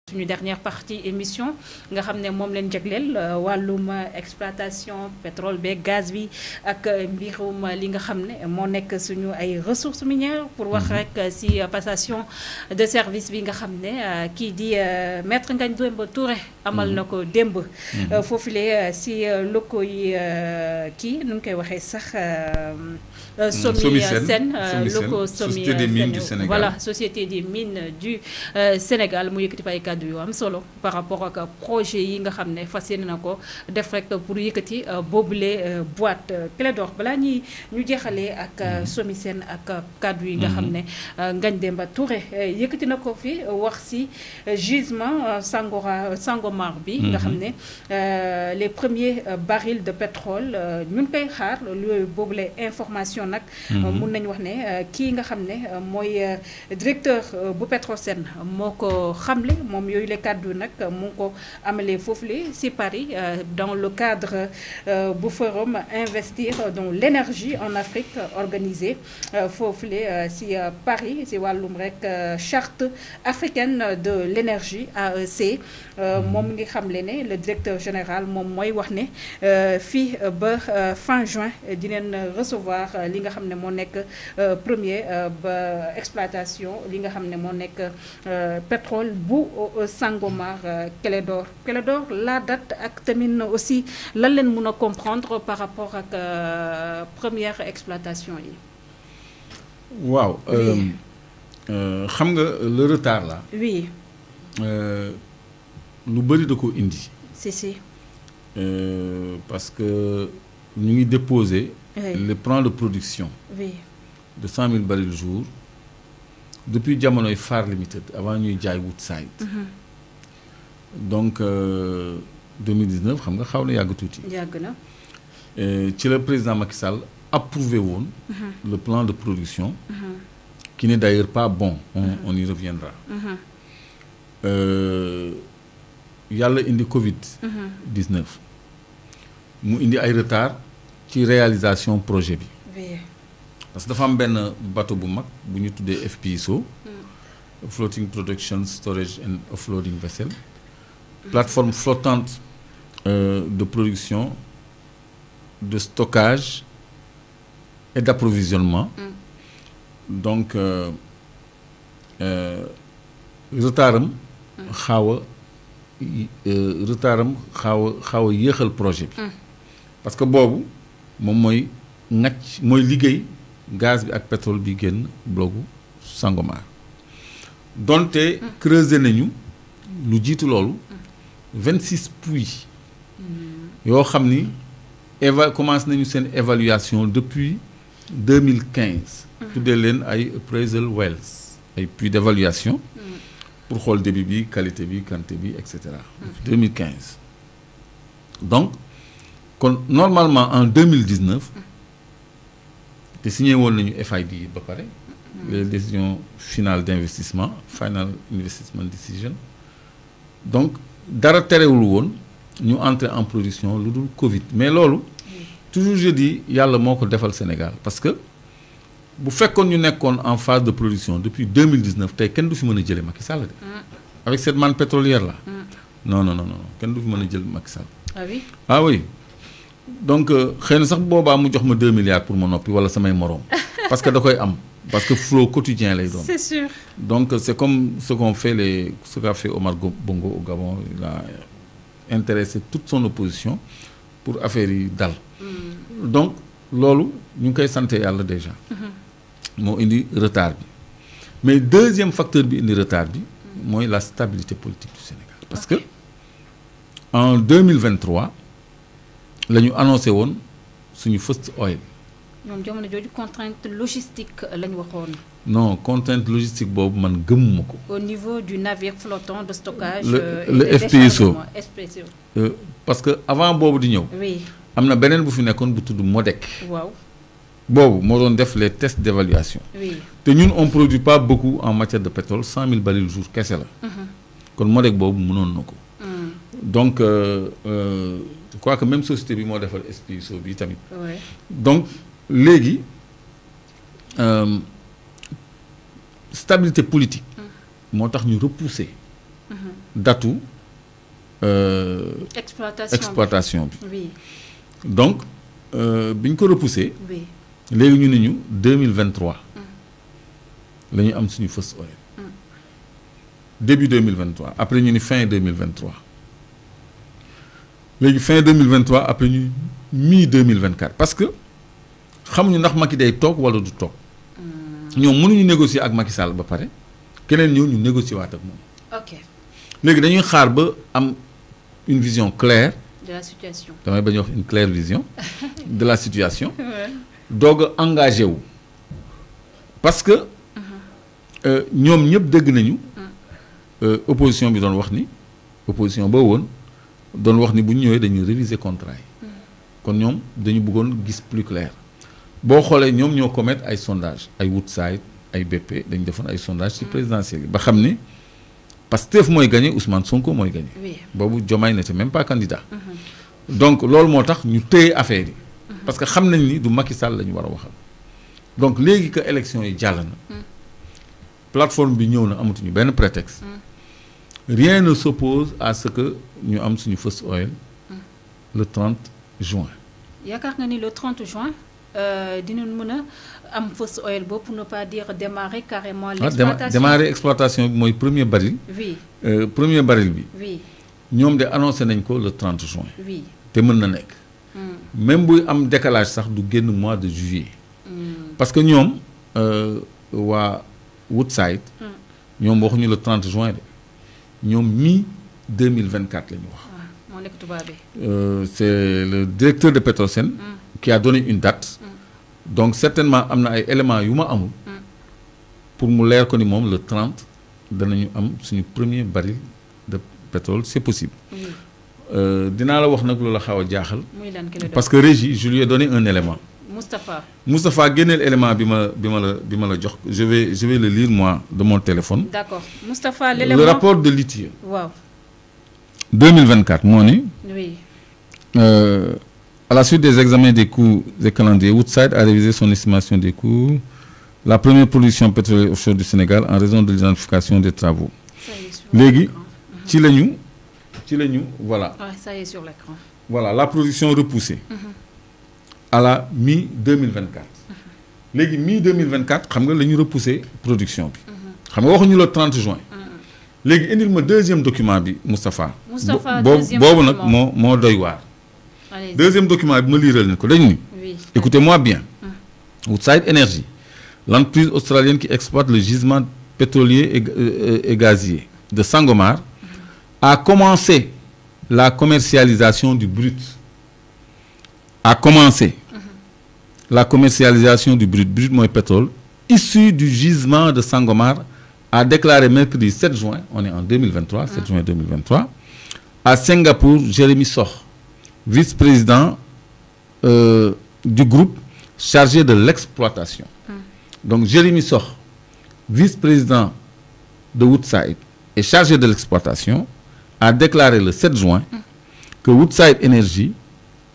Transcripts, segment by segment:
suñu dernière partie émission nga xam ne moom leen jagleel wàllum exploitation pétrole beeg gaz bi ak mbirum li nga xam ne moo nekk suñu ay ressources minières pour wax rek si passation de service bi nga xam ne kii di maître Ngagne Demba Touré amal na ko démb foofule si locaux yi kii nu ngi koy waxee sax SOMISEN locaux Société des mines du Sénégal voilà Société des mines du Sénégal mu yëkkati fa ay kàddu yu am solo par rapport ak projet yi nga xam ne fas yéene na ko def rek pour yëkkati boobule boîte Clédor balaa ñu jeexalee ak SOMISEN ak kàddu yi nga xam ne Ngagne Demba Touré yëkkati na ko fi wax si gisement Sangomar bi nga xam ne les premiers barils de pétrole ñu ngi koy xaar lu boobule information nag mun nañu wax ne kii nga xam ne mooy directeur bu Petrosen moo ko xamle moom yooyu les kàddu nag mu ngi ko amalee foofule si Paris dans le cadre bu forum investir dans l'énergie en Afrique organisé foofule si Paris si wàllum rek charte africaine de l'énergie AEC moom ngi xamle ne le directeur général moom mooy wax ne fii ba fin juin dinañ recevoir li nga xam ne moo nekk premier ba exploitation li nga xam ne moo nekk pétrole bu Sangomar Clédor la date ak tamit aussi lan leen mun a comprendre par rapport ak première exploitation yi. waaw xam nga le retard là. oui. lu bëri da ko indi. si. parce que ñu ngi déposer. le plan de production. oui. de 100 000 barils jour depuis jamonoy Far Limited avant ñuy jaay Woodside. donc 2019 xam nga xaw na yàgg tuuti. yàgg na. ci le président Macky Sall approuvé woon. le plan de production. qui n'est d'ailleurs pas bon. On y reviendra. yàlla indi Covid. 19 mu indi ay retard ci réalisation projet bi. parce que dafa am benn bateau bu mag bu ñu tuddee FPSO. Floating Production Storage and Offloading Vessel. plateforme flottante de production de stockage et d'approvisionnement. donc retardam xaaw a yéexal projet bi. parce que boobu moom mooy mooy liggéey gaz bi ak pétrole bi génn blocu Sangomar. donte creuser nañu lu jiitu loolu 26 puits yoo xam ni commencé nañu seen évaluation depuis 2015. tuddee leen ay appraisal wells ay puits d'évaluation pour xool débit bi qualité bi quantité bi et cetera. 2015 donc kon normalement en 2019 te signé woon nañu FID yi ba pare. les décisions finales d'investissement final investment decision. donc dara terewul woon ñu entrer en production lu dul Covid mais loolu toujours je dis yàlla moo ko defal Sénégal parce que bu fekkoon ñu nekkoon en phase de production depuis 2019 tey kenn du fi mën a jëlee Macky Sall de. avec cette manne pétrolière là. non kenn du fi mën a jël Macky Sall. ah oui. ah oui donc xëy na sax boobaa mu jox ma 2 milliards pour ma noppi wala samay moroom parce que da koy am. parce que flow quotidien lay doon. c'est sûr. donc c'est comme ce qu'a fait Omar Bongo au Gabon. Il a intéressé toute son opposition pour affaire yi dal. donc loolu ñu ngi koy sant yàlla déjà. moo indi retard bi mais deuxième facteur bi indi retard bi mooy la stabilité politique du Sénégal. parce que en 2023 la ñu annoncé woon suñu first oil. ñoom jamono jooju contrainte logistique lañ waxoon. non contrainte logistique boobu man gëmuma ko. au niveau du navire flottant de stockage. le FPSO. parce que avant boobu di ñëw. oui am na beneen bu fi nekkoon bu tudd MODEC. waaw boobu moo doon def les tests d'évaluation. oui te ñun on produit pas beaucoup en matière de pétrole 100 000 barils jour kese la. kon MODEC boobu mënoon na ko. donc je crois que même société bi moo defal FPSO bi tamit. donc. léegi stabilité politique moo tax ñu repousser datu exploitation bi. Oui. Donc bi ñu ko repoussé. Oui. léegi ñu ne ñu 2023. la ñu am suñu first oil. début 2023 après ñu ni fin 2023 léegi fin 2023 après ñu mi 2024 parce que xamuñu ndax Macky day toog wala du toog. ñoom mënuñu négocier ak Macky Sall ba pare keneen ñëw ñu négocier waat ak moom. Ok. léegi dañuy xaar ba am une vision claire. De la situation. damay bañ wax une claire vision de la situation. doog a engagé wu parce que ñoom ñëpp dégg nañu. Opposition bi doon wax ni opposition ba woon doon wax ni bu ñu ñëwee dañuy réviser contrat yi. kon ñoom dañu bëggoon gis plus clair boo xoolee ñoom ñoo commettre ay sondage ay Woodside ay BP dañu defoon ay sondage ci présidentielle yi ba xam ni Pastef mooy gagné Ousmane Sonko mooy gagné. boobu Diomaye n'était même pas candidat. donc loolu moo tax ñu téye affaire yi. parce que xam nañ ni du Macky Sall la ñu war a waxal. donc léegi que élection yi jàll na. plateforme bi ñëw na amatuñu benn prétexte. rien ne s'oppose à ce que ñu am suñu first oil le 30 juin. yaakaar nga ni le 30 juin dinañ mën a am first oil boobu pour ne pas dire démarrer carrément l'exploitation. démarrer exploitation bi mooy premier baril. Oui. Premier baril bi. Oui. ñoom de annoncé nañ ko le 30 juin. Oui. te mën na nekk. même buy am décalage sax du génn mois de juillet. parce que ñoom waa Woodside. ñoom waxuñu le 30 juin de. ñoom mi 2024 la ñu wax. moo nekk tubaab bi. C'est le directeur de Petrosen. qui a donné une date. donc certainement am na ay éléments yu ma amul. pour mu leer ko ni moom le 30 danañu am suñu premier baril de pétrole c'est possible. dinaa la wax nag lu la xaw a jaaxal. parce que Régie je lui ai donné un élément. Moustapha génneel élément bi ma la jox je vais le lire moi de mon téléphone. D'accord. Moustapha, l'élément. Le rapport de l'ITIE. Wow. 2024 moo ni. Oui. À la suite des examens des coûts et calendriers, Woodside a révisé son estimation des coûts. La première production pétrolière offshore du Sénégal en raison de l'identification des travaux. Léegi ci lañu voilà. Ouais, ça y est sur l'écran. Voilà la production repoussée. À la mi-2024. léegi mi-2024 xam nga la ñu repoussé production bi. xam nga waxuñu le 30 juin. léegi indil ma deuxième document bi Moustapha. boobu nag moo doy waar. Deuxième document bi ma liiral ni ko dañu ni. Écoutez-moi bien. Woodside Energy, l'entreprise australienne qui exploite le gisement pétrolier et gazier de Sangomar, a commencé la commercialisation du brut. La commercialisation du brut mooy pétrole, issu du gisement de Sangomar, a déclaré mercredi 7 juin, on est en 2023, 7 juin 2023, à Singapour, Jérémy Soh, vice-président du groupe chargé de l'exploitation. Donc Jérémy Soh, vice-président de Woodside et chargé de l'exploitation, a déclaré le 7 juin que Woodside Energy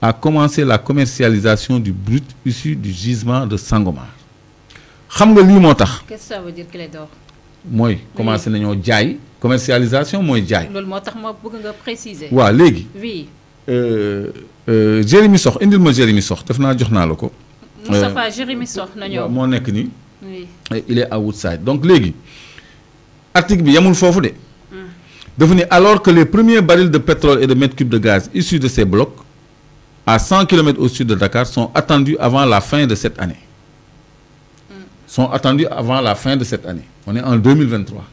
a commencé la commercialisation du brut issu du gisement de Sangomar. Xam nga lii moo tax. Qu'est-ce que ça veut dire qu'il est d'or? Mooy commencé nañoo jaay commercialisation mooy jaay. Loolu moo tax ma bëgg nga préciser. waaw léegi. Oui. Jérémy Soh indil ma Jérémy Soh def naa jox naa la ko. Moustapha Jérémy Soh na ñëw. moo nekk nii. Oui. Il est à Woodside donc léegi article bi yamul foofu de. dafa ni alors que les premiers barils de pétrole et de mètres cubes de gaz issus de ces blocs à 100 km au sud de Dakar sont attendus avant la fin de cette année. Sont attendus avant la fin de cette année. On est en 2023.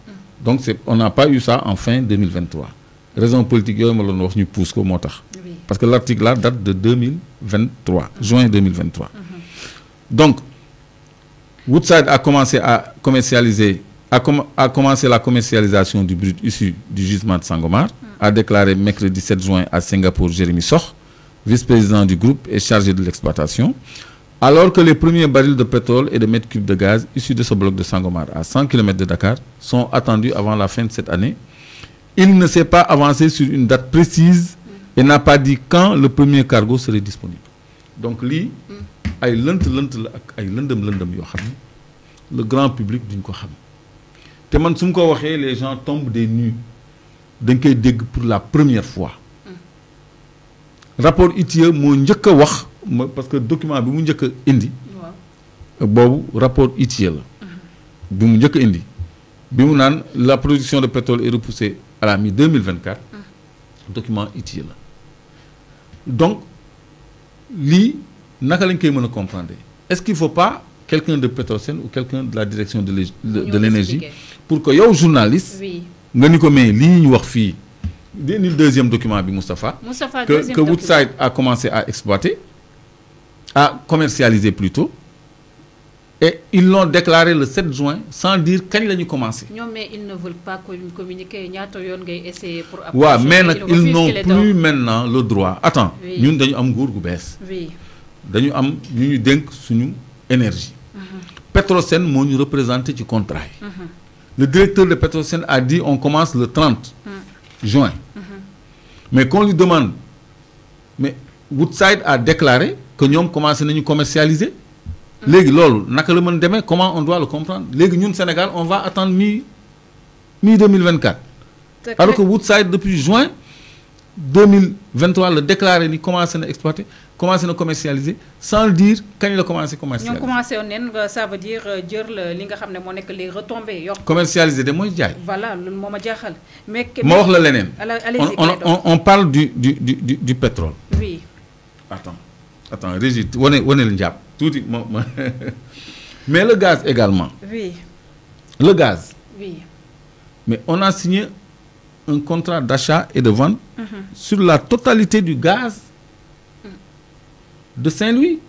Donc on n'a pas eu ça en fin 2023. Raison politique yooyu ma doon wax ñu pousse ko moo tax. Parce que l'article là date de 2023, juin 2023. Donc Woodside a commencé à commercialiser a commencé la commercialisation du brut issu du gisement de Sangomar, a déclaré mercredi 7 juin à Singapour Jérémy Soh, vice-président du groupe et chargé de l'exploitation, alors que les premiers barils de pétrole et de mètres cubes de gaz issus de ce bloc de Sangomar à 100 km de Dakar sont attendus avant la fin de cette année. Il ne s'est pas avancé sur une date précise et n'a pas dit quand le premier cargo serait disponible. Donc lii ay lënt la ak ay lëndëm yoo xam ne le grand public duñ ko xam te man su ma ko waxee les gens tombent des nues dañ koy dégg pour la première fois. rapport ITIE moo njëkk a wax parce que document bi mu njëkk a indi. boobu rapport ITIE la. bi mu njëkk a indi bi mu naan la production de pétrole est repoussée à la mi-2024. document ITIE la donc lii naka lañ koy mën a comprendre est-ce qu'il faut pas quelqu'un de Petrosen ou quelqu'un de la direction de l'énergie pour que yow journaliste nga ni ko mais lii ñu wax fii di indi deuxième document bi Moustapha que Woodside a commencé à exploiter à commercialiser plutôt et ils l'ont déclaré le 7 juin sans dire kañ la ñu commencé. Non, mais ils ne veulent pas communiquer ñaata yoon ngay essayer pour. waaw mais nag ils n'ont plus maintenant le droit. attends ñun dañu am nguur gu bees. dañu am ñu ñu dénk suñu énergie. Petrosen moo ñu représenté ci contrat yi. Le directeur de Petrosen a dit on commence le 30 juin. Mais qu'on lui demande mais Woodside a déclaré que ñoom commencé nañu commercialiser. léegi loolu naka la mën demee comment on doit le comprendre léegi ñun Sénégal on va attendre mi 2024. alors que Woodside depuis juin 2023 le déclaré ni commencé na exploiter commencé na commercialiser sans dire kañ la commencé commercialiser. ñoom commencé woon neen ça veut dire jër li nga xam ne moo nekk les retombées yokk. commercialiser de mooy jaay. voilà loolu moo ma jaaxal. mais ma wax la leneen. on parle du pétrole. oui. Attends Régis wane la njàpp tuuti mais le gaz également. Oui. Le gaz. Oui. Mais on a signé un contrat d'achat et de vente sur la totalité du gaz de Saint-Louis.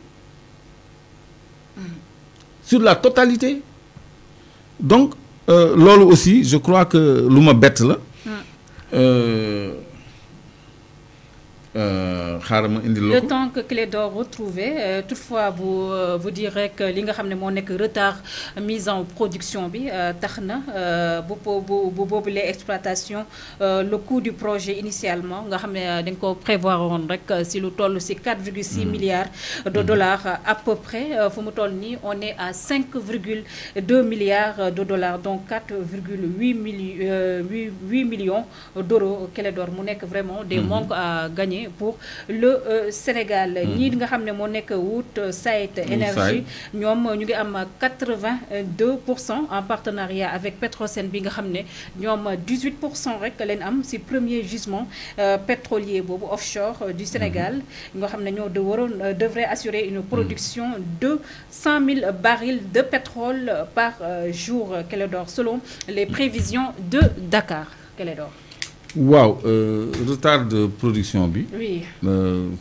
Sur la totalité. Donc, loolu aussi, je crois que lu ma bett la. Le temps que Clédor retrouvé toutefois vous direz que li nga xam ne moo nekk retard mise en production bi tax na bu boobu les exploitation le coût du projet initialement nga xam ne dañ ko prévoir woon rek si lu toll si 4,6 milliards de dollars à peu près fu mu toll nii on est à 5,2 milliards de dollars donc 4,8 millions d'euros Clédor mu nekk vraiment des manques à gagner pour le Sénégal. ñii nga xam ne moo nekk Woodside Energy ñoom ñu ngi am 82% en partenariat avec Petrosen bi nga xam ne ñoom 18% rek leen am ci premier gisement pétrolier boobu offshore du Sénégal nga xam ne ñoo devrait assurer une production de 100 000 barils de pétrole par jour Clédor selon les prévisions de Dakar Clédor. Waaw retard de production bi. Oui.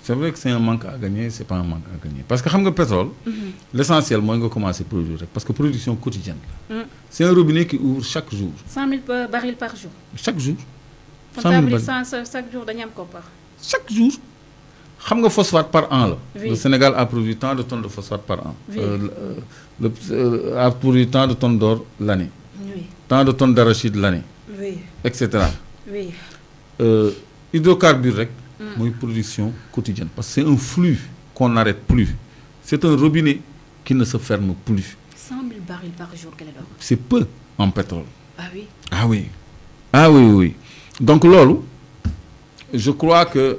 C'est vrai que c'est un manque à gagner c'est pas un manque à gagner parce que xam nga pétrole. L'essentiel mooy nga commencer produire rek parce que production quotidienne la. C'est un robinet qui ouvre chaque jour. 100 000 barils par jour. Chaque jour. 100 000 barils chaque jour dañu am koppar. Chaque jour. xam nga phosphate par an la. Oui. Le Sénégal a produit tant de tonnes de phosphate par an. Oui. A produit tant de tonnes d'or l'année. Oui. Tant de tonnes d'arachide l'année. Oui. Etc. Oui. Hydrocarbures rek mooy production quotidienne parce que c'est un flux qu'on n'arrête plus c'est un robinet qui ne se ferme plus. 100 000 barils par jour Clédor. C'est peu en pétrole. Ah oui. Ah oui. Ah oui. Donc loolu je crois que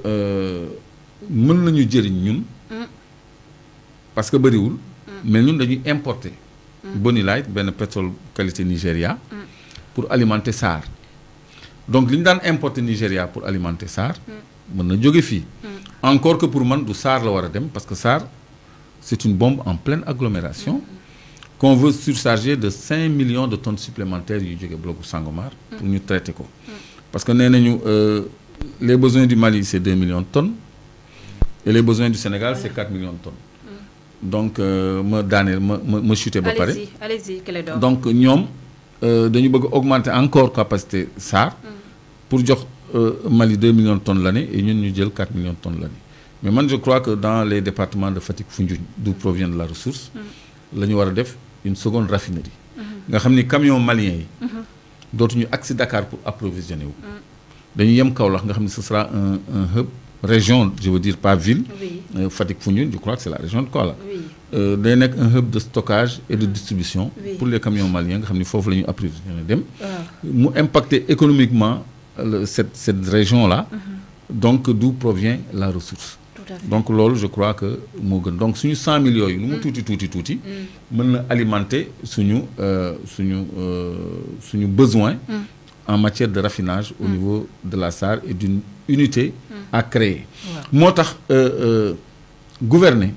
mën nañu jëriñ ñun parce que bëriwul mais ñun dañuy importer Bonny Light benn pétrole qualité Nigéria pour alimenter SAR. Donc li ñu daan importer Nigéria pour alimenter SAR mën na jóge fii encore que pour man du SAR la war a dem parce que SAR c'est une bombe en pleine agglomération qu'on veut surcharger de 5 millions de tonnes supplémentaires yu jóge blocu Sangomar pour ñu traiter ko parce que nee nañu les besoins du Mali c'est 2 millions de tonnes et les besoins du Sénégal c'est 4 millions de tonnes donc ma daaneel ma chuté ba pare allez-y Clédor. donc ñoom dañu bëgg augmenter encore capacité SAR pour jox Mali 2 millions de tonnes l'année et ñun ñu jël 4 millions de tonnes l'année mais man je crois que dans les départements de Fatick Foundiougne d'où provient de la ressource la ñu war a def une seconde raffinerie nga xam ni camion malien yi dootuñu agsi Dakar pour approvisionner wu dañu yem Kaolack nga xam ne ce sera un hub région je veux dire pas ville Fatick Foundiougne je crois que c'est la région de Kaolack day nekk un hub de stockage et de distribution pour les camions maliens nga xam ni foofu la ñuy approvisionner dem mu impacter économiquement cette région-là, donc d'où provient la ressource. Donc loolu je crois que moo gën donc suñu 100 millions yi lu mu tuuti mën na alimenter suñu besoin en matière de raffinage au niveau de la SAR et d'une unité à créer. Moo tax gouverner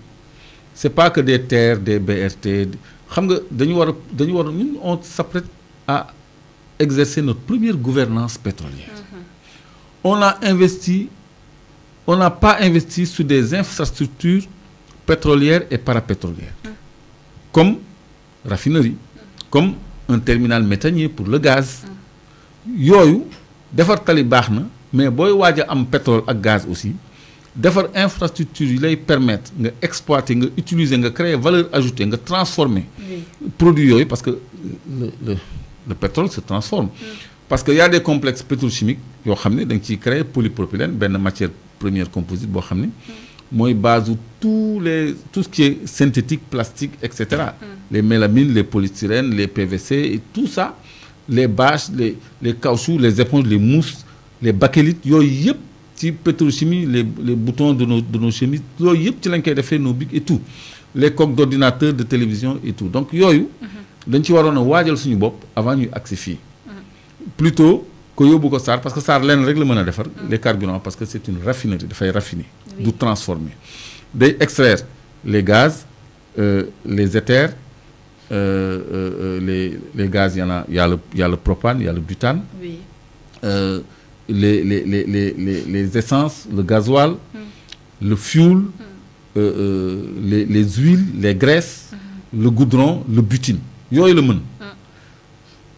c'est pas que des terres des BRT xam nga dañu war a ñun on s'apprête à exercer notre première gouvernance pétrolière. On n'a pas investi sur des infrastructures pétrolières et parapétrolières, comme raffinerie, comme un terminal méthanier pour le gaz. Yooyu defar tali baax na mais booy waaj a am pétrole ak gaz aussi defar infrastructure yi lay permettre nga exploiter nga utiliser nga créer valeur ajoutée nga transformer produits yooyu parce que le pétrole se transforme. Parce que y a des complexes pétrochimiques yoo xam ne da nga ciy créer polypropylène benn matière première composite boo xam ne mooy base tout ce qui est synthétique plastique etc. Les mélamines les polystyrènes les PVC et tout ça les bâches les caoutchoucs les éponges les mousses les bakélite yooyu yëpp ci pétrochimie les boutons de nos chemises yooyu yëpp ci lañ koy defee nos bics et tout les coques d'ordinateur de télévision et tout donc yooyu dañ ci waroon a waajal suñu bopp avant ñuy agsi fii plutôt que yóbbu ko SAR parce que SAR lenn rek la mën a defar les carburants parce que c'est une raffinerie dafay raffiner du transformer day extraire les gaz les éthers les gaz y a le propane il y a le butane les essences le gasoil le fuel les huiles les graisses le goudron le butyle yooyu la mën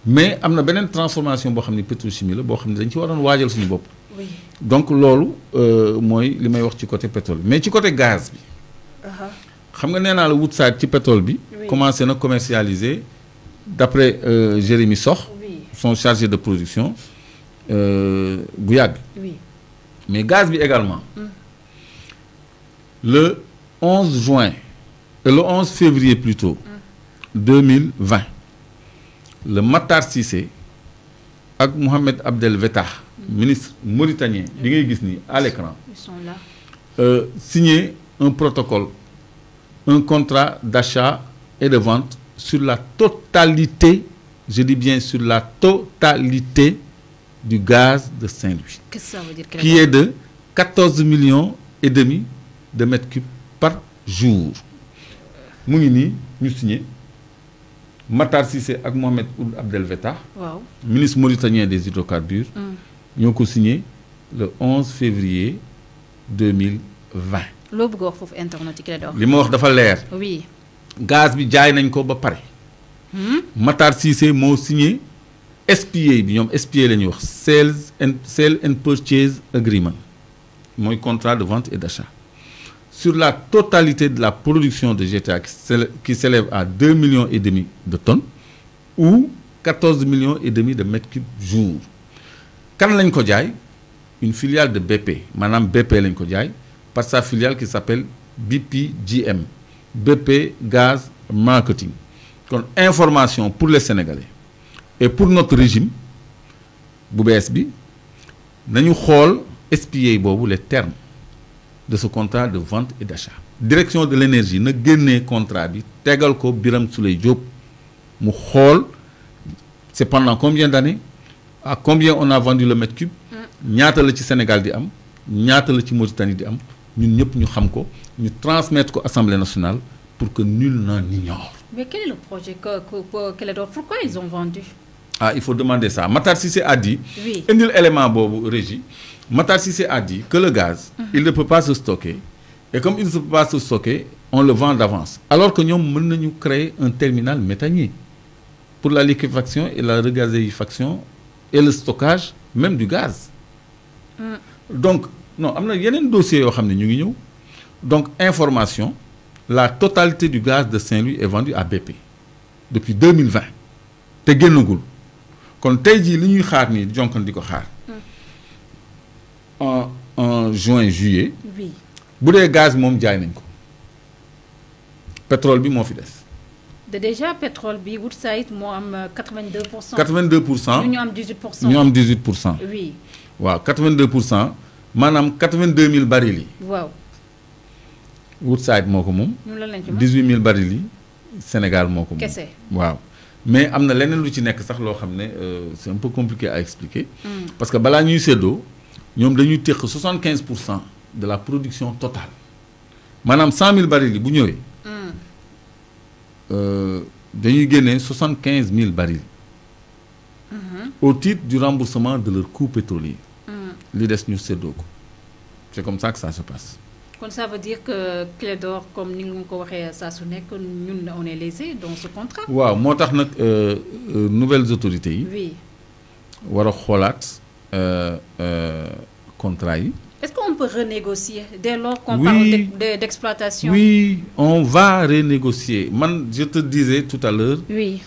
mais am na beneen transformation boo xam ne pétrochimie la boo xam ne dañ ci waroon waajal suñu bopp. donc loolu mooy li may wax ci côté pétrole mais ci côté gaz bi. xam nga nee naa la Woodside ci pétrole bi. commencé na commercialiser d'après Jérémy Sox. son chargé de production bu yàgg. mais gaz bi également. le 11 juin et le 11 février plutôt 2020. le Matar Cissé ak Mohamed Abdel Fattah ministre mauritanien bi ngay gis ni à l'écran ils sont là signé un protocole un contrat d'achat et de vente sur la totalité je dis bien sur la totalité du gaz de Saint-Louis. Qu'est-ce que ça veut dire qui est de 14 millions et demi de mètres cubes par jour mu ngi nii ñu signé Matar Cissé ak Mohamed Abdel Fattah ministre mauritanien des hydrocarbures ñoo ko signé le 11 février 2020. loo bëgg wax foofu internet yi li ma wax dafa leer. oui. gaz bi jaay nañ ko ba pare. Matar Cissé moo signé SPA bi ñoom SPA la ñuy wax Sale and Purchase Agreement mooy contrat de vente et d'achat sur la totalité de la production de GTA qui s'élève à 2 millions et demi de tonnes ou 14 millions et demi de mètres cubes jour. Kan lañ ko jaay une filiale de BP maanaam BP lañ ko jaay par sa filiale qui s'appelle BPGM BP Gaz Marketing. kon information pour les Sénégalais et pour notre régime bu bees bi nañu xool SPA boobu les termes de ce contrat de vente et d'achat. Direction de l'énergie na génnee contrat bi tegal ko Birame Souleye Diop mu xool c'est pendant combien d'années à combien on a vendu le mètre cube ñaata la ci Sénégal di am ñaata la ci Mauritanie di am ñun ñëpp ñu xam ko ñu transmettre ko Assemblée nationale pour que nul n'en ignore. Mais quel est le projet pourquoi ils ont vendu? Ah, il faut demander ça. Matar Cissé a dit, oui. Un élément bobu régie. Matar Cissé a dit que le gaz, il ne peut pas se stocker. Et comme il ne peut pas se stocker, on le vend d'avance. Alors que nous avons créé un terminal méthanier pour la liquéfaction et la regazéification et le stockage même du gaz. Donc, non, il y a un dossier qui est donc, information, la totalité du gaz de Saint-Louis est vendue à BP depuis 2020. te génnagul kon tey jii li ñuy xaar nii jonkan di ko xaar en juin juillet bu dee gaz moom jaay nañ ko pétrole bi moo fi des de déjà pétrole bi Woodside moo am 82%. 82%. ñu am 18%. ñu am 18%. oui. waaw 82%. maanaam 82 000 barils yi. waaw. Woodside moo ko moom. ñu lan lañ ci 18 000 barils yi Sénégal moo ko moom. kese. waaw mais am na leneen lu ci nekk sax loo xam ne c'est un peu compliqué à expliquer. parce que balaa ñuy séddoo ñoom dañuy téq 75% de la production totale maanaam 100 000 barils yi bu ñëwee. dañuy génne 75 000 barils. au titre du remboursement de leur coût pétrolier. li des ñu séddoo ko c'est comme ça que ça se passe. kon ça veut dire que Clédor comme ni nga ko waxee saa su nekk ñun on est lésés dans ce contrat. waaw moo tax nag nouvelles autorités yi. oui. war a xoolaat contrat yi. est-ce qu'on peut renégocier dès lors qu'on Oui. parle d'exploitation? Oui, on va renégocier. Je te disais tout à l'heure Oui.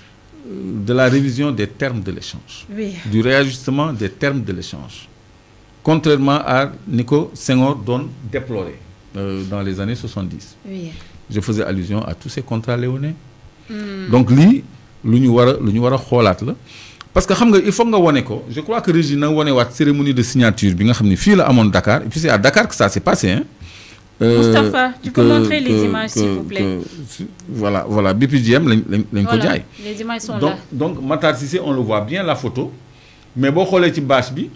De la révision des termes de l'échange. Oui. Du réajustement des termes de l'échange. Contrairement à Nico Senghor dont déploré dans les années 70. Oui. Je faisais allusion à tous ces contrats léonins. Donc, lui, l'union xolat la. Parce que il faut que je crois que Régina a une cérémonie de signature bi nga xamni fi la amone Dakar et puis c'est à Dakar que ça s'est passé hein. Moustapha, tu peux montrer les images s'il vous plaît. Voilà BPGM lañ ko jaay. Les images sont là. Donc Matar Cissé on le voit bien la photo mais bo xolé ci bâche bi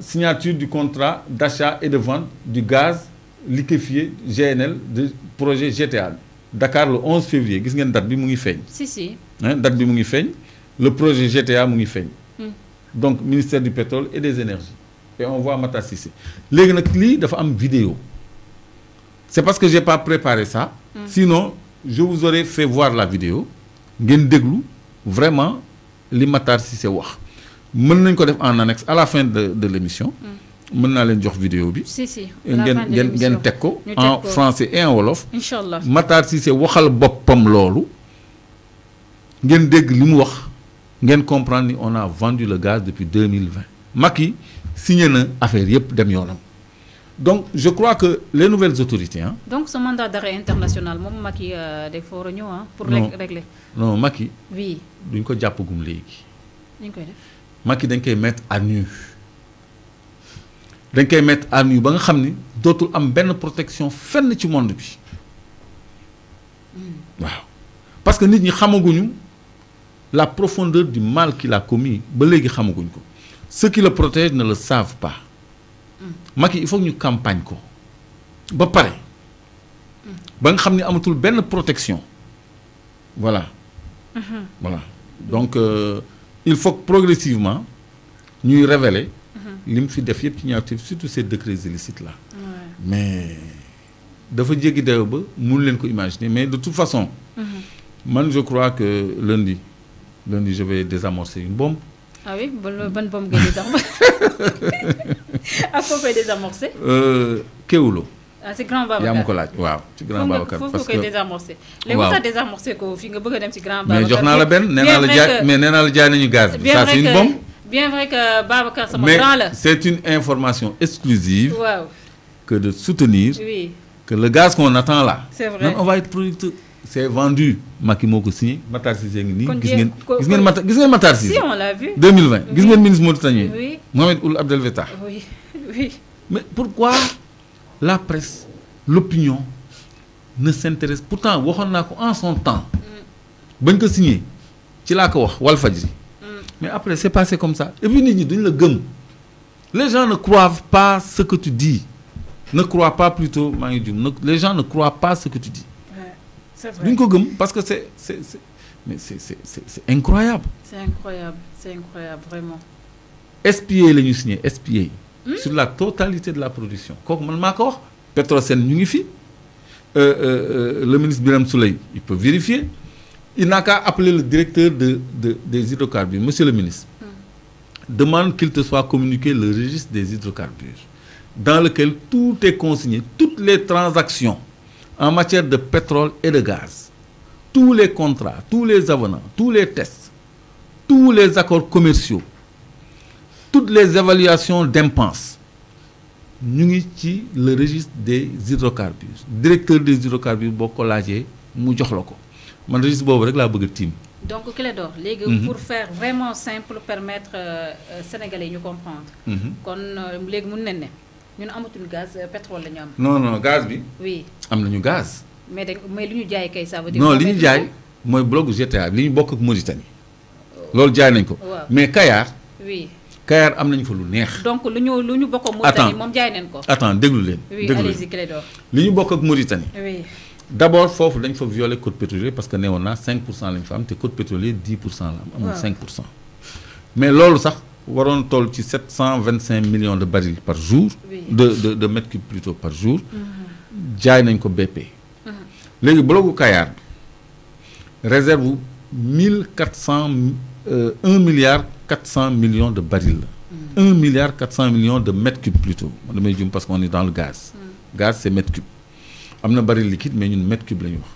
signature du contrat d'achat et de vente du gaz liquéfié GNL du projet GTA Dakar le 11 février gis ngeen date bi mu ngi feñ. Si. Hein, date bi mu ngi feñ. Le projet GTA mu ngi feñ. Donc ministère du pétrole et des énergies. Et on voit Matar Cissé. Légui nak li dafa am vidéo. C'est parce que j'ai pas préparé ça. Sinon, je vous aurais fait voir la vidéo. Ngeen déglu vraiment li Matar Cissé wax. Mën nañ ko def en annexe à la fin de l'émission. Mën naa leen jox vidéo bi. Si. Ngeen teg ko en français et en wolof. Inch'Allah. Matar Cissé waxal boppam loolu. Ngeen dégg li mu wax. Ngeen comprendre on a vendu le gaz depuis 2020. Macky signé na affaire yépp dem yoonam. Donc je crois que les nouvelles autorités hein. Donc ce mandat d'arrêt international mom Macky day foro ñëw hein pour régler. Non Macky. Oui. Duñ ko jappagum légui. Ñu koy def. Macky dañ koy mettre à nu. Dañ koy mettre à nu ba nga xamni dootul am benn protection fenn ci monde bi. Waaw. Parce que nit ñi xamaguñu la profondeur du mal qu'il a commis. Ceux qui le protègent ne le savent pas. Macky, il faut que nous campagne. Ba paré. Ba nga xamni amatul benn protection. Voilà. Voilà. Donc il faut que progressivement nous révéler lim fi def yépp ci ñaawteef surtout ces décrets illicites là. Mais dafa jéggi dayo ba mënu leen ko imaginer mais de toute façon man je crois que lundi je vais désamorcer une bombe. Ah oui, bonne bombe que désamorcer. À quoi peut désamorcer? Kéwoulo. Ah c'est grand Babacar. Yaa ma ko laaj waaw ci grand Babacar parce que désamorcer. Les waaw désamorcer ko fi nga bëgg dem ci grand Babacar. Mais jox naa la benn nee naa la jaay nañu gaz bi. Ça c'est une bombe. Bien vrai que Babacar sama grand la. Mais c'est une information exclusive. Waaw. Que de soutenir. Oui. Que le gaz qu'on attend là. C'est vrai. On va être producteur. C'est vendu. Macky moo ko signé Matar Cissé ngi nii. Gis ngeen Matar Cissé. Si on l'a vu. 2020 gis ngeen ministre mauritanien. Oui. Mohamed Ould Abdel Fattah. Oui. Mais pourquoi la presse, l'opinion ne s'intéresse pourtant waxoon naa ko en son temps. bañ ko signé ci laa ko wax Walfadjri. Mais après c'est passé comme ça. Et puis nit ñi duñ la gëm. Les gens ne croient pas ce que tu dis. Ne croient pas plutôt les gens ne croient pas ce que tu dis. C'est vrai. Parce que c'est incroyable. C'est incroyable, vraiment. SPA les signé SPA sur la totalité de la production. Comme man mako wax Petrosen ñu ngi fi le ministre Birame Souleye il peut vérifier. Il n'a qu'à appeler le directeur des hydrocarbures. Monsieur le ministre, demande qu'il te soit communiqué le registre des hydrocarbures dans lequel tout est consigné, toutes les transactions en matière de pétrole et de gaz, tous les contrats, tous les avenants, tous les tests, tous les accords commerciaux, toutes les évaluations d'impenses. Nous avons le registre des hydrocarbures. Directeur des hydrocarbures, il mu jox la ko. man registre boobu rek laa bëgg a tiim. donc Clédor léegi pour faire vraiment simple permettre Sénégalais yi ñu comprendre. kon léegi mun nañ ne ñun amatuñu gaz pétrole la ñu am. non gaz bi. oui am nañu gaz. mais li ñu jaay kay ça veut dire. non li ñu jaay mooy bloc GTA li ñu bokk ak Mauritanie. loolu jaay nañ ko. mais Kayar. oui Kayar am nañu fa lu neex. donc lu ñu bokk ak Mauritanie moom jaay nañ ko. attends déglu leen. oui allez-y Clédor. li ñu bokk ak Mauritanie. oui d'abord foofu dañ fa violer code pétrolier parce que neewoon naa 5% lañ fa am te code pétrolier 10% la am. amul 5%. mais loolu sax waroon toll ci 725 millions de barils par jour. de mètres cubes plutôt par jour. jaay nañ ko BP. léegi blocu Kayar bi réserve 1 milliard 400 millions de barils la. 1 milliard 400 millions de mètres cubes plutôt man damay jum parce qu'on est dans le gaz. Gaz c'est mètre cube. am na baril liquide mais ñun mètre cube la ñuy wax.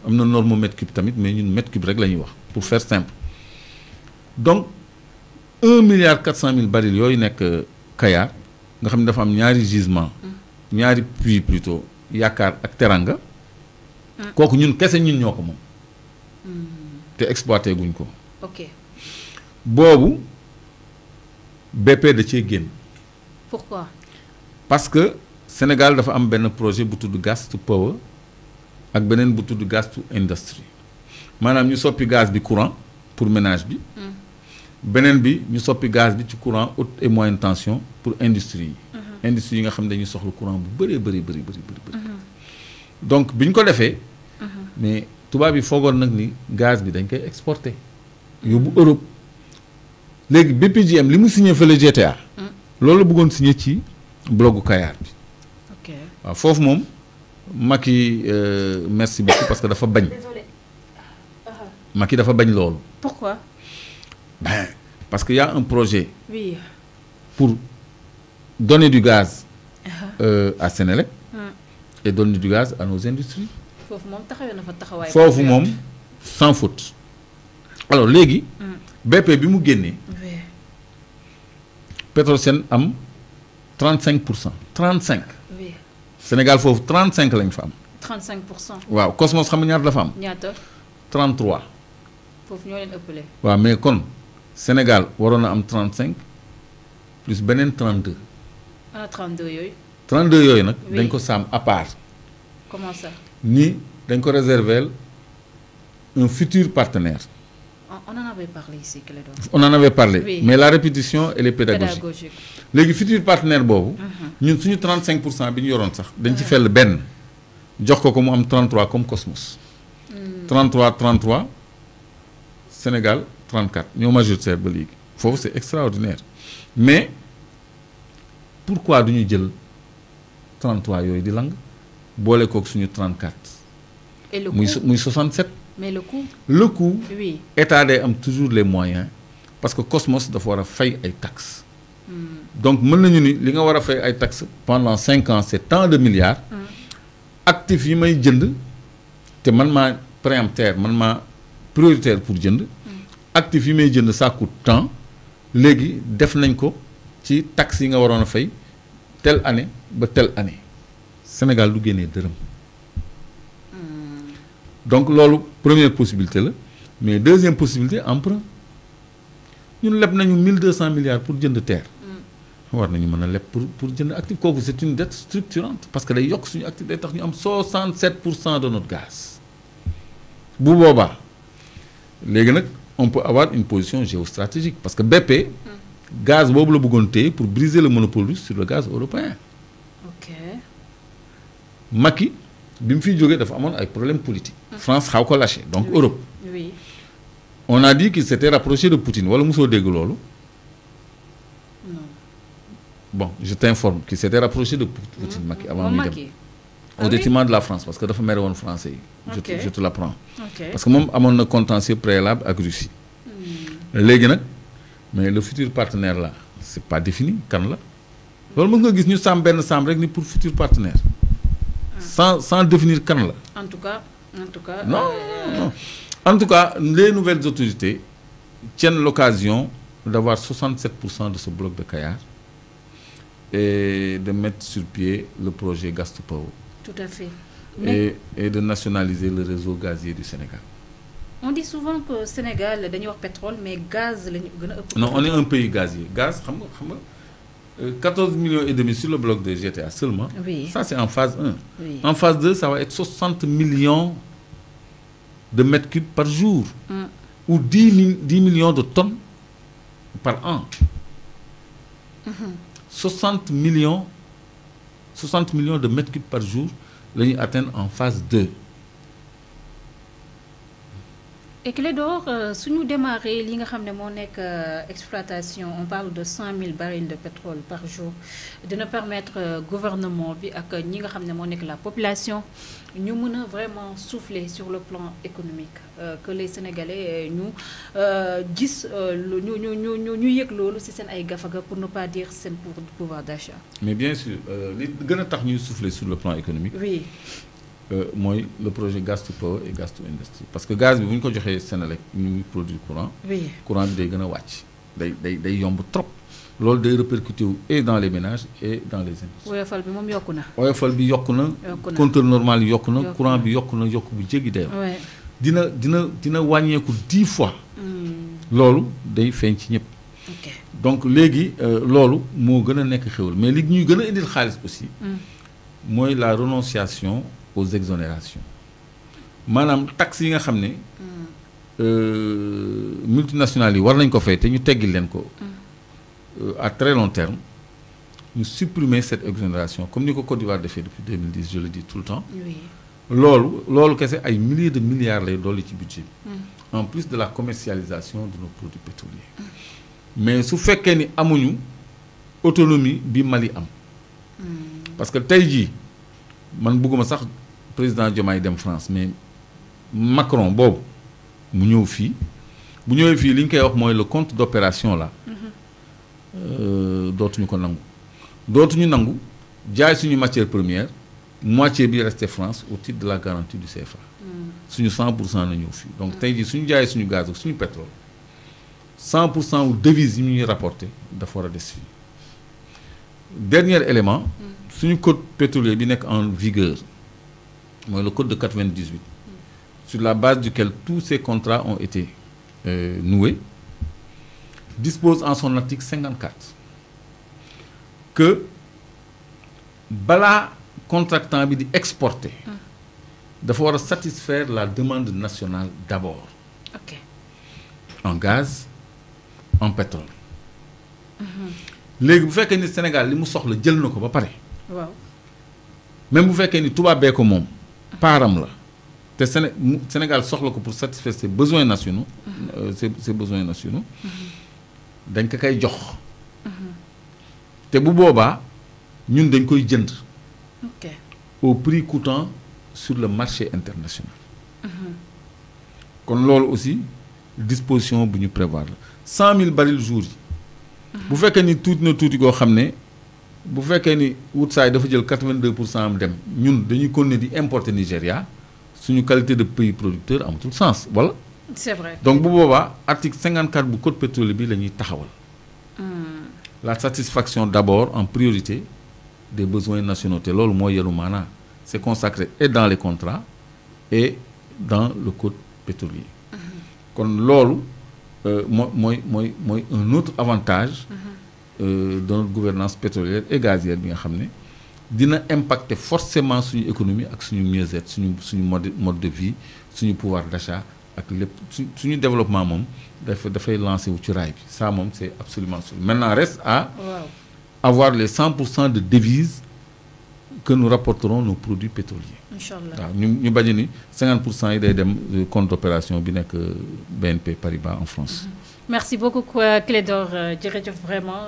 am na norme mètre cube tamit mais ñun mètre cube rek la ñuy wax pour faire simple. donc 1 milliard 400 mille barils yooyu nekk Kayar nga xam ne dafa am ñaari gisement ñaari puits plutôt Yaakaar ak Teranga. kooku ñun kese ñun ñoo ko moom. te exploité guñ ko. ok boobu BP da cee génn. pourquoi. parce que Sénégal dafa am benn projet bu tudd gas to power ak beneen bu tudd gas to industrie maanaam ñu soppi gaz bi courant pour ménage bi. beneen bi ñu soppi gaz bi ci courant haute et moyenne tension pour industrie yi. industrie yi nga xam ne dañuy soxla courant bu bëri. donc bi ñu ko defee. mais tubaab yi foogoon nag ni gaz bi dañ koy exporter. yóbbu Europe. léegi BPGM li mu signé fële GTA. loolu la bëggoon signé ci blocu Kayar bi. ok waaw foofu moom Macky merci beaucoup parce que dafa bañ. Macky dafa bañ loolu. pourquoi. ben parce que y a un projet. oui. pour donner du gaz. à Sénélec. et donner du gaz à nos industries. foofu moom taxawee na fa taxawaay. foofu moom sans faute. alors léegi. BP bi mu génnee. Petrosen am 35%. 35. oui. Sénégal foofu 35 lañ fa am. 35%. waaw Cosmos xam nga ñaata la fa am. ñaata. 33. foofu ñoo leen ëppale. waaw mais kon Sénégal waroon na am 35 plus beneen 32. ana 32 yooyu. 32 yooyu nag. oui dañ ko saam à part. comment ça. ni dañ ko réserver un futur partenaire. on en avait parlé ici Clédor. on en avait parlé. oui. mais la répétition elle est pédagogique. léegi futur partenaire boobu. ñun suñu 35% bi ñu yoroon sax dañ ci fell benn jox ko mu am 33 comme Cosmos. 33 Sénégal 34 ñoo majoritaire ba léegi foofu c'est extraordinaire mais pourquoi du ñu jël 33 yooyu di lang boole kook suñu 34. et le coût muy 67. mais le coût. le coût. oui. état day am toujours les moyens parce que Cosmos dafa war a fay ay taxes. donc mën nañu ni li nga war a fay ay taxes pendant 5 ans c'est tant de milliards. actifs yi may jënd te man maa préemptaire man maa prioritaire pour jënd. actifs yi may jënd ça coûte tant léegi def nañ ko ci taxes yi nga waroon a fay telle année ba telle année Sénégal du génnee dërëm. donc loolu première possibilité la mais deuxième possibilité emprunt ñun leb nañu 1200 milliards pour jënd terre. war nañu mën a leb pour jënd actif kooku c'est une dette structurante parce que day yokk suñu actif day tax ñu am 67% de notre gaz. bu boobaa léegi nag on peut avoir une position géostratégique parce que BP. gaz boobu la bëggoon téye pour briser le monopole russe sur le gaz européen. ok. Macky bi mu fiy jógee dafa amoon ay problèmes politiques. France xaw ko lâché donc oui. Europe. oui. on a dit qu'il s'était rapproché de Poutine wala mosoo dégg loolu. non. bon je t'informe qu'il s'était rapproché de Poutine Macky avant muy dem au détriment de la France parce que dafa mere woon français yi. je te l'apprends. parce que moom amoon na contentieux préalable ak Russie. léegi nag mais le futur partenaire là c'est pas défini kan la. loolu mën nga gis ñu sàmm benn sàmm rek ni pour futur partenaire. sans définir kan la. en tout cas. non. En tout cas, les nouvelles autorités tiennent l'occasion d'avoir 67% de ce bloc de Kayar et de mettre sur pied le projet Gas to Power. Tout à fait. Et de nationaliser le réseau gazier du Sénégal. On dit souvent que Sénégal dañuy wax pétrole mais gaz lañu gën a ëpp. Non, on est un pays gazier. Gaz, 14 millions et demi sur le bloc de GTA seulement. Oui. Ça, c'est en phase 1. Oui. En phase 2, ça va être 60 millions de mètres cubes par jour. Ou 10 millions de tonnes par an. 60 millions de mètres cubes par jour, nous atteindre en phase 2. Et Clédor, si nous démarrons l'exploitation, on parle de 100 000 barils de pétrole par jour, de nous permettre au gouvernement et la population, nous pouvons vraiment souffler sur le plan économique. Que les Sénégalais nous disent, pour ne pas dire c'est pour le pouvoir d'achat. Mais bien sûr, nous souffler sur le plan économique. Oui. Moi, le projet Gas to Power et Gas to Industry. Parce que le gaz, si vous avez Sénélec, nous produisons courant. Oui. Le courant est très trop. L'eau est répercutée et dans les ménages et dans les industries. Oui, il faut le compteur normal, le courant est dina wàññeeku 10 fois. Loolu day feeñ ci ñëpp. Donc léegi loolu moo gën a nekk xewal mais li ñuy gën a indil xaalis aussi. mooy la renonciation aux exonérations. maanaam taxes yi nga xam ne. multinationales yi war nañ ko fay te ñu teggil leen ko. à très long terme ñu supprimer cette exonération comme ni ko Côte d'Ivoire defee depuis 2010 je le dis tout le temps. Oui. loolu kese ay milliers de milliards lay dolli ci budget en plus de la commercialisation de nos produits pétroliers mais su fekkee ni amuñu autonomie bi Mali am parce que tey jii man bëgguma sax président Diomaye dem France mais Macron boobu mu ñëw fii bu ñëwee fii li ñu koy wax mooy le compte d'opération là dootuñu ko nangu dootuñu nangu jaay suñu matière première moitié bi resté France au titre de la garantie du CFA. Suñu 100% na ñëw fii donc tey jii suñu jaayee suñu gaz ak suñu pétrole 100% wu devise yi ñuy rapporté dafa war a des fii. Dernier élément suñu code pétrolier bi nekk en vigueur mooy le code de 98 sur la base duquel tous ces contrats ont été noués dispose en son article 54 que bala contractant bi di exporter dafa war a satisfaire la demande nationale d'abord. Ok. En gaz en pétrole. léegi bu fekkee ni Sénégal li mu soxla jël na ko ba pare. waaw. même bu fekkee ni tubaab bee ko moom. paaram la te Sénégal soxla ko pour satisfaire ses besoins nationaux. ses besoins nationaux. dañ ko koy jox. te bu boobaa ñun dañ koy jënd. Ok. Au prix coûtant sur le marché international. kon loolu aussi disposition bu ñu prévoir la 100 000 barils jour yi. bu fekkee ni tuuti na tuuti goo xam ne bu fekkee ni Woodside dafa jël 82% am dem ñun dañuy continuer di importer Nigéria suñu qualité de pays producteur amatul sens voilà. C'est vrai. Donc bu boobaa article 54 bu code pétrolier bi la ñuy taxawal. La satisfaction d'abord en priorité des besoins nationaux te loolu mooy yenu maanaa c'est consacré et dans les contrats et dans le code pétrolier. kon loolu mooy un autre avantage de notre gouvernance pétrolière et gazière bi nga xam ne dina impacter forcément suñu économie ak suñu mieux-être suñu mode de vie suñu pouvoir d'achat ak lépp suñu développement moom dafay lancer wu ci raay bi ça moom c'est absolument sûr maintenant reste à avoir les 100% de devises que nous rapporterons nos produits pétroliers. Inch'Allah. waaw ñu bañ ni 50% yi day dem compte d'opération bi nekk BNP Paribas en France. Merci beaucoup Clédor jërëjëf vraiment.